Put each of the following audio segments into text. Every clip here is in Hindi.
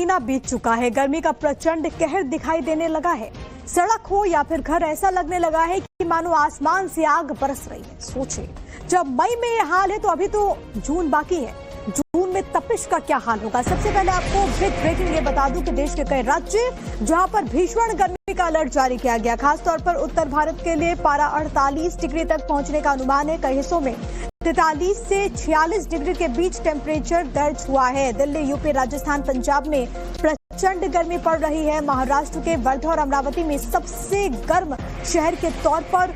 महीना बीत चुका है। गर्मी का प्रचंड कहर दिखाई देने लगा है। सड़क हो या फिर घर, ऐसा लगने लगा है कि मानो आसमान से आग बरस रही है। सोचिए, जब मई में ये हाल है तो अभी तो जून बाकी है। जून में तपिश का क्या हाल होगा? सबसे पहले आपको बिग ब्रेकिंग ये बता दूं कि देश के कई राज्य जहां पर भीषण गर्मी का अलर्ट जारी किया गया। खासतौर पर उत्तर भारत के लिए पारा 48 डिग्री तक पहुंचने का अनुमान है। कई हिस्सों में 43 से 46 डिग्री के बीच टेम्परेचर दर्ज हुआ है। दिल्ली, यूपी, राजस्थान, पंजाब में प्रचंड गर्मी पड़ रही है। महाराष्ट्र के वर्धा और अमरावती में सबसे गर्म शहर के तौर पर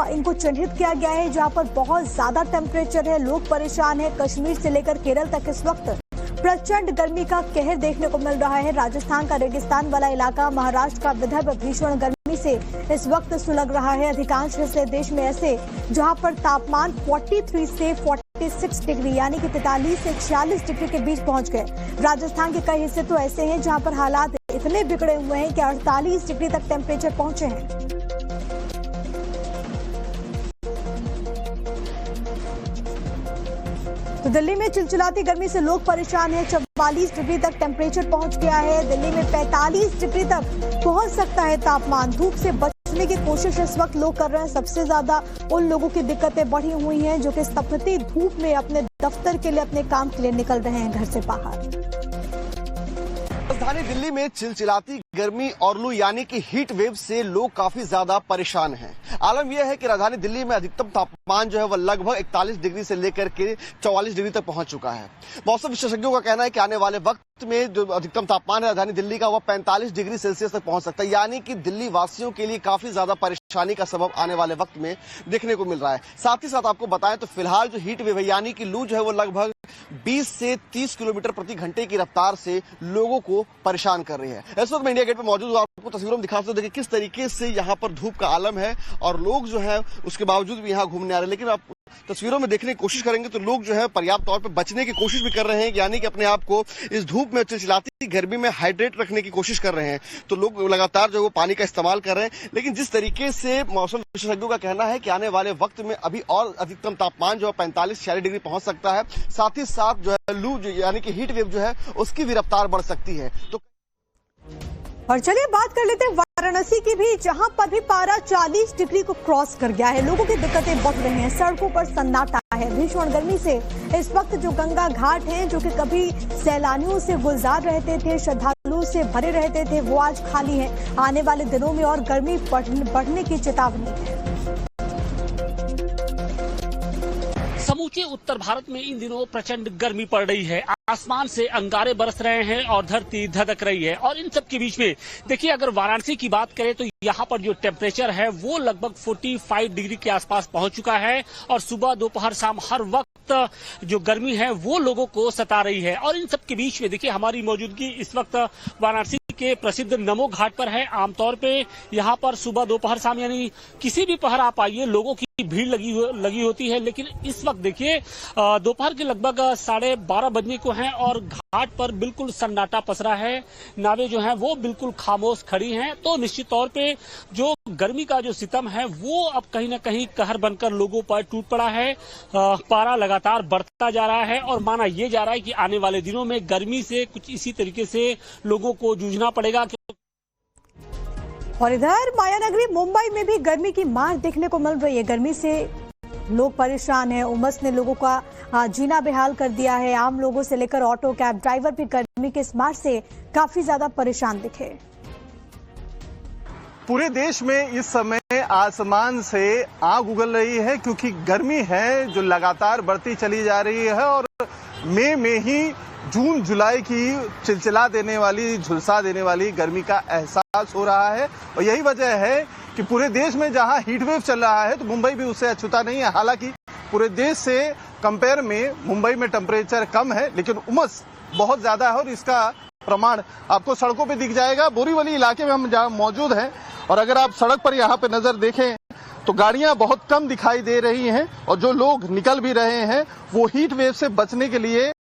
इनको चिन्हित किया गया है, जहां पर बहुत ज्यादा टेम्परेचर है। लोग परेशान हैं। कश्मीर से लेकर केरल तक इस वक्त प्रचंड गर्मी का कहर देखने को मिल रहा है। राजस्थान का रेगिस्तान वाला इलाका, महाराष्ट्र का विदर्भ भीषण गर्मी से इस वक्त सुलग रहा है। अधिकांश हिस्से देश में ऐसे जहां पर तापमान 43 से 46 डिग्री यानी कि 43 से 46 डिग्री के बीच पहुंच गए। राजस्थान के कई हिस्से तो ऐसे हैं जहां पर हालात इतने बिगड़े हुए हैं कि 48 डिग्री तक टेम्परेचर पहुंचे हैं। तो दिल्ली में चिलचिलाती गर्मी से लोग परेशान हैं। 44 डिग्री तक टेम्परेचर पहुंच गया है। दिल्ली में 45 डिग्री तक पहुंच सकता है तापमान। धूप से बचने की कोशिश इस वक्त लोग कर रहे हैं। सबसे ज्यादा उन लोगों की दिक्कतें बढ़ी हुई हैं जो कि तपती धूप में अपने दफ्तर के लिए, अपने काम के लिए निकल रहे हैं घर से बाहर। राजधानी दिल्ली में चिलचिलाती गर्मी और लू यानी कि हीट वेव से लोग काफी ज्यादा परेशान हैं। आलम यह है कि राजधानी दिल्ली में अधिकतम तापमान जो है वह लगभग 41 डिग्री से लेकर के 44 डिग्री तक पहुंच चुका है। मौसम विशेषज्ञों का कहना है कि आने वाले वक्त में जो अधिकतम तापमान है राजधानी दिल्ली का वह 45 डिग्री सेल्सियस तक पहुंच सकता है, यानी कि दिल्ली वासियों के लिए काफी ज्यादा परेशानी का सबब आने वाले वक्त में देखने को मिल रहा है। साथ ही साथ आपको बताएं तो फिलहाल जो हीट वेव है यानी कि लू जो है वो लगभग 20 से 30 किलोमीटर प्रति घंटे की रफ्तार से लोगों को परेशान कर रही है। इस वक्त मैं इंडिया गेट पर मौजूद हूं, आपको तस्वीरों में दिखा सकते हो। देखिए किस तरीके से यहाँ पर धूप का आलम है और लोग जो है उसके बावजूद भी यहाँ घूमने आ रहे हैं। लेकिन आप तस्वीरों में देखने की कोशिश करेंगे तो लोग जो है पर्याप्त तौर पर बचने की कोशिश भी कर रहे हैं, यानी कि अपने आप को इस धूप में, चिलचिलाती गर्मी में हाइड्रेट रखने की कोशिश कर रहे हैं। तो लोग लगातार जो है वो पानी का इस्तेमाल कर रहे हैं। लेकिन जिस तरीके से मौसम विशेषज्ञों का कहना है कि आने वाले वक्त में अभी और अधिकतम तापमान जो है 45-46 डिग्री पहुंच सकता है। साथ ही साथ जो है लू यानी कि हीट वेव जो है उसकी भी रफ्तार बढ़ सकती है। तो और चलिए बात कर लेते हैं वाराणसी की भी, जहां पर भी पारा 40 डिग्री को क्रॉस कर गया है। लोगों की दिक्कतें बढ़ रही हैं। सड़कों पर सन्नाटा है। भीषण गर्मी से इस वक्त जो गंगा घाट हैं, जो कि कभी सैलानियों से गुलजार रहते थे, श्रद्धालुओं से भरे रहते थे, वो आज खाली हैं। आने वाले दिनों में और गर्मी बढ़ने की चेतावनी है। समूचे उत्तर भारत में इन दिनों प्रचंड गर्मी पड़ रही है। आसमान से अंगारे बरस रहे हैं और धरती धधक रही है। और इन सब के बीच में देखिए, अगर वाराणसी की बात करें तो यहाँ पर जो टेम्परेचर है वो लगभग 45 डिग्री के आसपास पहुंच चुका है। और सुबह, दोपहर, शाम हर वक्त जो गर्मी है वो लोगों को सता रही है। और इन सब के बीच में देखिए, हमारी मौजूदगी इस वक्त वाराणसी के प्रसिद्ध नमो घाट पर है। आमतौर पे यहाँ पर सुबह, दोपहर, शाम यानी किसी भी पहर आप आइए, लोगों की भीड़ लगी होती है। लेकिन इस वक्त देखिए दोपहर के लगभग 12:30 बजने को हैं और घाट पर बिल्कुल सन्नाटा पसरा है। नावें जो हैं वो बिल्कुल खामोश खड़ी हैं। तो निश्चित तौर पे जो गर्मी का जो सितम है वो अब कहीं ना कहीं कहर बनकर लोगों पर टूट पड़ा है। पारा लगातार बढ़ता जा रहा है और माना यह जा रहा है कि आने वाले दिनों में गर्मी से कुछ इसी तरीके से लोगों को जूझना पड़ेगा। और इधर मायानगरी मुंबई में भी गर्मी की मार देखने को मिल रही है। गर्मी से लोग परेशान हैं। उमस ने लोगों का जीना बेहाल कर दिया है। आम लोगों से लेकर ऑटो कैब ड्राइवर भी गर्मी के इस मार से काफी ज्यादा परेशान दिखे। पूरे देश में इस समय आसमान से आग उगल रही है, क्योंकि गर्मी है जो लगातार बढ़ती चली जा रही है। और मई में ही जून जुलाई की चिलचिला देने वाली, झुलसा देने वाली गर्मी का एहसास हो रहा है। और यही वजह है कि पूरे देश में जहां हीट वेव चल रहा है तो मुंबई भी उससे अछूता नहीं है। हालांकि पूरे देश से कंपेयर में मुंबई में टेम्परेचर कम है, लेकिन उमस बहुत ज्यादा है और इसका प्रमाण आपको सड़कों पे दिख जाएगा। बोरीवली इलाके में हम जहां मौजूद हैं और अगर आप सड़क पर यहाँ पे नजर देखें तो गाड़ियां बहुत कम दिखाई दे रही हैं और जो लोग निकल भी रहे हैं वो हीट वेव से बचने के लिए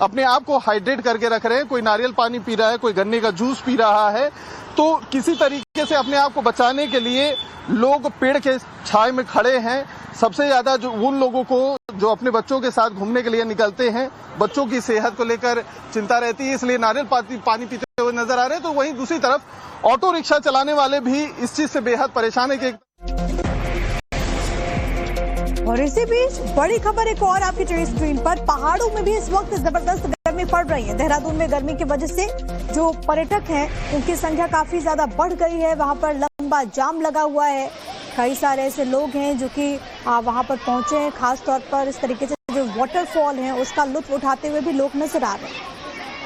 अपने आप को हाइड्रेट करके रख रहे हैं। कोई नारियल पानी पी रहा है, कोई गन्ने का जूस पी रहा है। तो किसी तरीके से अपने आप को बचाने के लिए लोग पेड़ के छाए में खड़े हैं। सबसे ज्यादा जो उन लोगों को जो अपने बच्चों के साथ घूमने के लिए निकलते हैं, बच्चों की सेहत को लेकर चिंता रहती है, इसलिए नारियल पानी पीते हुए नजर आ रहे हैं। तो वहीं दूसरी तरफ ऑटो रिक्शा चलाने वाले भी इस चीज से बेहद परेशान है कि और इसी बीच बड़ी खबर एक और आपकी टीवी स्क्रीन पर, पहाड़ों में भी इस वक्त जबरदस्त गर्मी पड़ रही है। देहरादून में गर्मी की वजह से जो पर्यटक हैं उनकी संख्या काफी ज्यादा बढ़ गई है। वहां पर लंबा जाम लगा हुआ है। कई सारे ऐसे लोग हैं जो कि वहां पर पहुंचे हैं। खासतौर पर इस तरीके से जो वाटरफॉल है उसका लुत्फ उठाते हुए भी लोग नजर आ रहे हैं।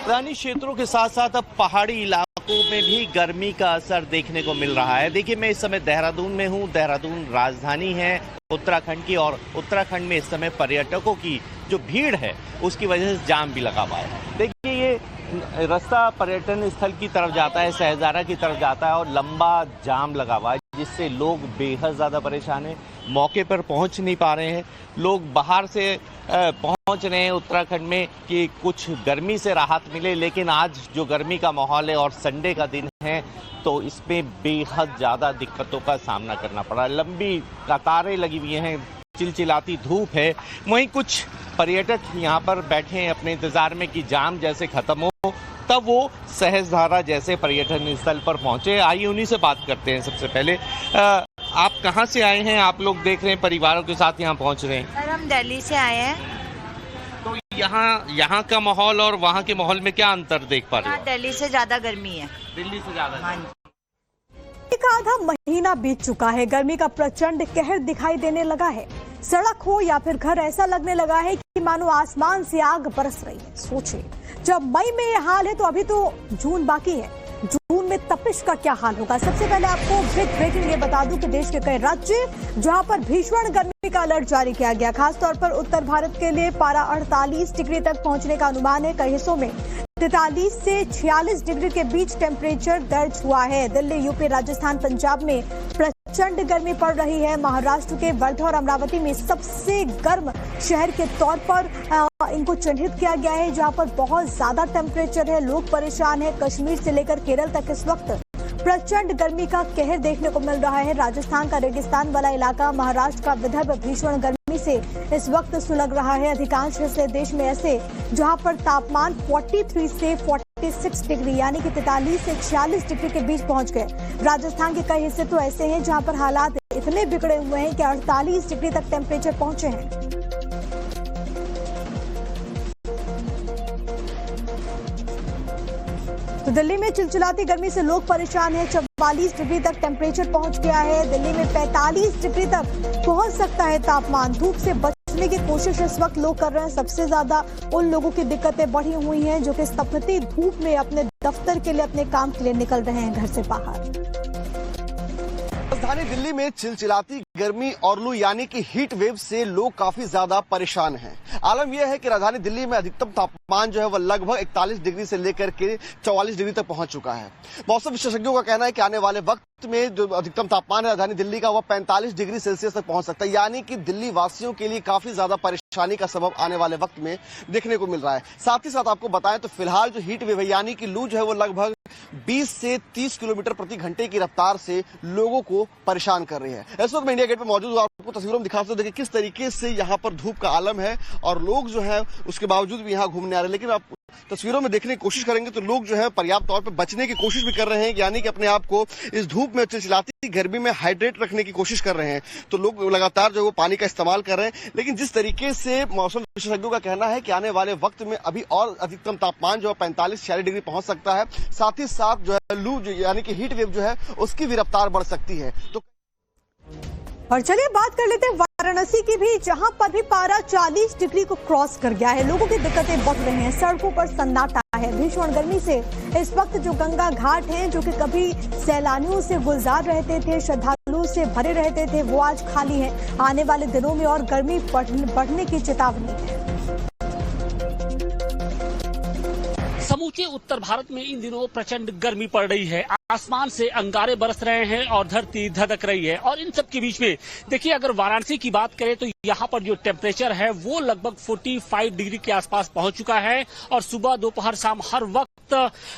मैदानी क्षेत्रों के साथ साथ अब पहाड़ी इलाकों में भी गर्मी का असर देखने को मिल रहा है। देखिए, मैं इस समय देहरादून में हूँ। देहरादून राजधानी है उत्तराखंड की, और उत्तराखंड में इस समय पर्यटकों की जो भीड़ है उसकी वजह से जाम भी लगा हुआ है। देखिए, ये रास्ता पर्यटन स्थल की तरफ जाता है, सहजारा की तरफ जाता है, और लंबा जाम लगा हुआ है जिससे लोग बेहद ज़्यादा परेशान हैं, मौके पर पहुंच नहीं पा रहे हैं। लोग बाहर से पहुंच रहे हैं उत्तराखंड में कि कुछ गर्मी से राहत मिले, लेकिन आज जो गर्मी का माहौल है और संडे का दिन है तो इसमें बेहद ज़्यादा दिक्कतों का सामना करना पड़ा। लंबी कतारें लगी हुई हैं, चिलचिलाती धूप है। वहीं कुछ पर्यटक यहाँ पर बैठे हैं अपने इंतजार में कि जाम जैसे खत्म हो तब वो सहजधारा जैसे पर्यटन स्थल पर पहुंचे। आइए उन्हीं से बात करते हैं। सबसे पहले आप कहाँ से आए हैं? आप लोग देख रहे हैं परिवारों के साथ यहाँ पहुँच रहे हैं। सर, हम दिल्ली से आए हैं। तो यहाँ का माहौल और वहाँ के माहौल में क्या अंतर देख पा रहे हो? दिल्ली से ज्यादा गर्मी है। दिल्ली से ज्यादा? हाँ जी। एक आधा महीना बीत चुका है। गर्मी का प्रचंड कहर दिखाई देने लगा है। सड़क हो या फिर घर, ऐसा लगने लगा है कि मानो आसमान से आग बरस रही है। सोचिए, जब मई में ये हाल है तो अभी तो जून बाकी है। जून में तपिश का क्या हाल होगा? सबसे पहले आपको ब्रेकिंग ये बता दूं कि देश के कई राज्य जहां पर भीषण गर्मी का अलर्ट जारी किया गया। खासतौर पर उत्तर भारत के लिए पारा 48 डिग्री तक पहुंचने का अनुमान है। कई हिस्सों में 43 से 46 डिग्री के बीच टेम्परेचर दर्ज हुआ है। दिल्ली, यूपी, राजस्थान, पंजाब में प्रचंड गर्मी पड़ रही है। महाराष्ट्र के वर्धा और अमरावती में सबसे गर्म शहर के तौर पर इनको चिन्हित किया गया है, जहां पर बहुत ज्यादा टेम्परेचर है। लोग परेशान हैं। कश्मीर से लेकर केरल तक इस वक्त प्रचंड गर्मी का कहर देखने को मिल रहा है। राजस्थान का रेगिस्तान वाला इलाका, महाराष्ट्र का विदर्भ भीषण गर्मी से इस वक्त सुलग रहा है। अधिकांश हिस्से देश में ऐसे जहां पर तापमान 43 से 46 डिग्री यानी कि 43 से 46 डिग्री के बीच पहुंच गए। राजस्थान के कई हिस्से तो ऐसे हैं जहां पर हालात इतने बिगड़े हुए हैं कि 48 डिग्री तक टेम्परेचर पहुंचे हैं। तो दिल्ली में चिलचिलाती गर्मी से लोग परेशान हैं। 44 डिग्री तक टेम्परेचर पहुंच गया है। दिल्ली में 45 डिग्री तक पहुंच सकता है तापमान। धूप से बचने की कोशिश इस वक्त लोग कर रहे हैं। सबसे ज्यादा उन लोगों की दिक्कतें बढ़ी हुई हैं जो कि तपती धूप में अपने दफ्तर के लिए, अपने काम के लिए निकल रहे हैं घर से बाहर। राजधानी दिल्ली में चिलचिलाती गर्मी और लू यानी कि हीट वेव से लोग काफी ज्यादा परेशान हैं। आलम यह है कि राजधानी दिल्ली में अधिकतम तापमान जो है वह लगभग 41 डिग्री से लेकर के 44 डिग्री तक पहुंच चुका है। मौसम विशेषज्ञों का कहना है कि आने वाले वक्त में जो अधिकतम तापमान है राजधानी दिल्ली का वह 45 डिग्री सेल्सियस तक पहुंच सकता है, यानी कि दिल्ली वासियों के लिए काफी ज्यादा परेशानी का सबब आने वाले वक्त में देखने को मिल रहा है। साथ ही साथ आपको बताएं तो फिलहाल जो हीट वेव है यानी कि लू जो है वो लगभग 20 से 30 किलोमीटर प्रति घंटे की रफ्तार से लोगों को परेशान कर रही है। इस वक्त मैं इंडिया गेट पर मौजूद हूं। आपको तस्वीरों में दिखा सकते हो, देखिए किस तरीके से यहाँ पर धूप का आलम है और लोग जो है उसके बावजूद भी यहाँ घूमने आ रहे हैं। लेकिन आप तस्वीरों में देखने की कोशिश करेंगे तो लोग जो है पर्याप्त तौर पर बचने की कोशिश भी कर रहे हैं, यानी कि अपने आप को इस धूप में, चिलचिलाती गर्मी में हाइड्रेट रखने की कोशिश कर रहे हैं। तो लोग लगातार जो है वो पानी का इस्तेमाल कर रहे हैं। लेकिन जिस तरीके से मौसम विशेषज्ञों का कहना है कि आने वाले वक्त में अभी और अधिकतम तापमान जो है 45-46 डिग्री पहुंच सकता है। साथ ही साथ जो है लू यानी कि हीट वेव जो है उसकी भी रफ्तार बढ़ सकती है। तो और चलिए बात कर लेते हैं वाराणसी की भी, जहां पर भी पारा 40 डिग्री को क्रॉस कर गया है। लोगों की दिक्कतें बढ़ रही हैं। सड़कों पर सन्नाटा है। भीषण गर्मी से इस वक्त जो गंगा घाट हैं जो कि कभी सैलानियों से गुलजार रहते थे, श्रद्धालुओं से भरे रहते थे, वो आज खाली हैं। आने वाले दिनों में और गर्मी बढ़ने की चेतावनी है। समूचे उत्तर भारत में इन दिनों प्रचंड गर्मी पड़ रही है। आसमान से अंगारे बरस रहे हैं और धरती धधक रही है। और इन सब के बीच में देखिए, अगर वाराणसी की बात करें तो यहाँ पर जो टेम्परेचर है वो लगभग 45 डिग्री के आसपास पहुंच चुका है। और सुबह दोपहर शाम हर वक्त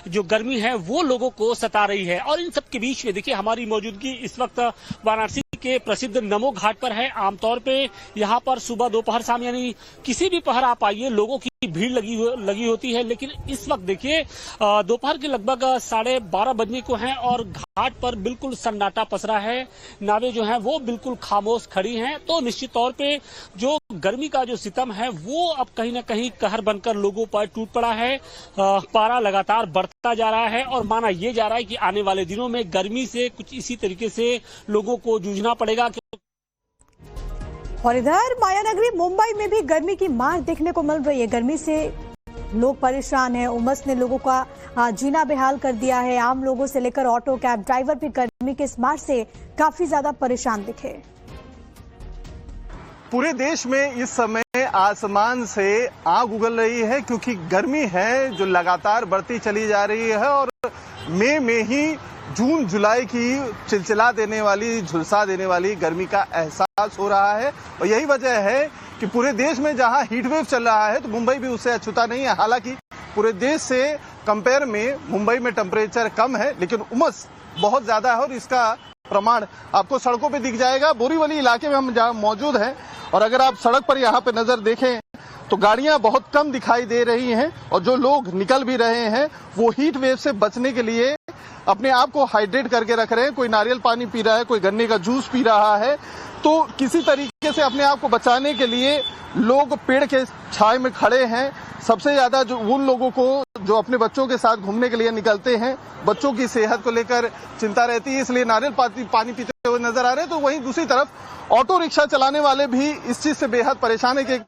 जो गर्मी है वो लोगों को सता रही है। और इन सब के बीच में देखिए, हमारी मौजूदगी इस वक्त वाराणसी के प्रसिद्ध नमो घाट पर है। आमतौर पे यहाँ पर सुबह दोपहर शाम यानी किसी भी पहर आप आइए, लोगों की भीड़ लगी होती है। लेकिन इस वक्त देखिए, दोपहर के लगभग 12:30 बजने को हैं और घाट पर बिल्कुल सन्नाटा पसरा है। नावें जो हैं वो बिल्कुल खामोश खड़ी हैं। तो निश्चित तौर पे जो गर्मी का जो सितम है वो अब कहीं ना कहीं कहर बनकर लोगों पर टूट पड़ा है। पारा लगातार बढ़ता जा रहा है और माना यह जा रहा है कि आने वाले दिनों में गर्मी से कुछ इसी तरीके से लोगों को जूझना पड़ेगा। और इधर मायानगरी मुंबई में भी गर्मी की मार देखने को मिल रही है। गर्मी से लोग परेशान हैं। उमस ने लोगों का जीना बेहाल कर दिया है। आम लोगों से लेकर ऑटो कैब ड्राइवर भी गर्मी के इस मार से काफी ज्यादा परेशान दिखे। पूरे देश में इस समय आसमान से आग उगल रही है, क्योंकि गर्मी है जो लगातार बढ़ती चली जा रही है और मई में ही जून जुलाई की चिलचिला देने वाली, झुलसा देने वाली गर्मी का एहसास हो रहा है। और यही वजह है कि पूरे देश में जहां हीट वेव चल रहा है तो मुंबई भी उससे अछूता नहीं है। हालांकि पूरे देश से कंपेयर में मुंबई में टेम्परेचर कम है, लेकिन उमस बहुत ज्यादा है और इसका प्रमाण आपको सड़कों पे दिख जाएगा। बोरीवली इलाके में हम जहां मौजूद हैं और अगर आप सड़क पर यहाँ पे नजर देखें तो गाड़ियां बहुत कम दिखाई दे रही हैं और जो लोग निकल भी रहे हैं वो हीट वेव से बचने के लिए अपने आप को हाइड्रेट करके रख रहे हैं। कोई नारियल पानी पी रहा है, कोई गन्ने का जूस पी रहा है। तो किसी तरीके से अपने आप को बचाने के लिए लोग पेड़ के छाए में खड़े हैं। सबसे ज्यादा जो उन लोगों को जो अपने बच्चों के साथ घूमने के लिए निकलते हैं, बच्चों की सेहत को लेकर चिंता रहती है, इसलिए नारियल पानी पीते हुए नजर आ रहे हैं। तो वहीं दूसरी तरफ ऑटो रिक्शा चलाने वाले भी इस चीज से बेहद परेशान है कि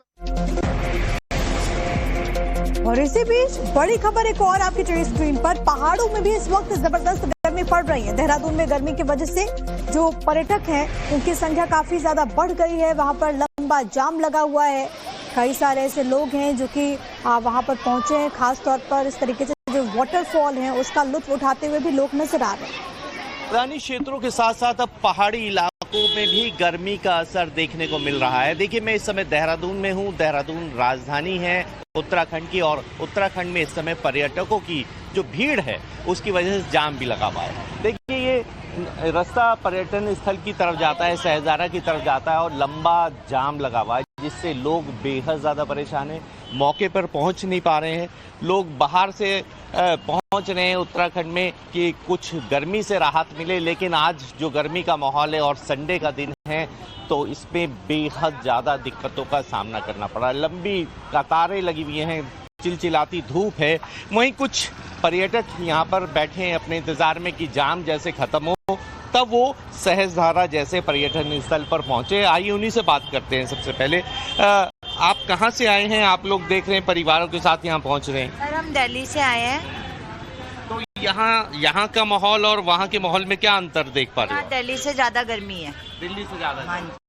और इसी बीच बड़ी खबर एक और आपकी टीवी स्क्रीन पर। पहाड़ों में भी इस वक्त जबरदस्त गर्मी पड़ रही है। देहरादून में गर्मी की वजह से जो पर्यटक हैं उनकी संख्या काफी ज्यादा बढ़ गई है। वहां पर लंबा जाम लगा हुआ है। कई सारे ऐसे लोग हैं जो कि वहां पर पहुंचे हैं। खासतौर पर इस तरीके से जो वाटरफॉल है उसका लुत्फ उठाते हुए भी लोग नजर आ रहे हैं। मैदानी क्षेत्रों के साथ साथ अब पहाड़ी इलाकों में भी गर्मी का असर देखने को मिल रहा है। देखिए, मैं इस समय देहरादून में हूँ। देहरादून राजधानी है उत्तराखंड की और उत्तराखंड में इस समय पर्यटकों की जो भीड़ है उसकी वजह से जाम भी लगा हुआ है। देखिए, ये रास्ता पर्यटन स्थल की तरफ जाता है, सहजारा की तरफ जाता है और लंबा जाम लगा हुआ है जिससे लोग बेहद ज़्यादा परेशान हैं। मौके पर पहुंच नहीं पा रहे हैं। लोग बाहर से पहुंच रहे हैं उत्तराखंड में कि कुछ गर्मी से राहत मिले, लेकिन आज जो गर्मी का माहौल है और संडे का दिन है तो इसमें बेहद ज़्यादा दिक्कतों का सामना करना पड़ा। लंबी कतारें लगी हुई हैं, चिलचिलाती धूप है। वहीं कुछ पर्यटक यहाँ पर बैठे हैं अपने इंतजार में कि जाम जैसे खत्म हो तब वो सहजधारा जैसे पर्यटन स्थल पर पहुंचे। आइए उन्हीं से बात करते हैं। सबसे पहले आप कहाँ से आए हैं? आप लोग देख रहे हैं परिवारों के साथ यहाँ पहुँच रहे हैं। सर, हम दिल्ली से आए हैं। तो यहाँ का माहौल और वहाँ के माहौल में क्या अंतर देख पा रहे हो? दिल्ली से ज्यादा गर्मी है। दिल्ली से ज्यादा। हाँ जी।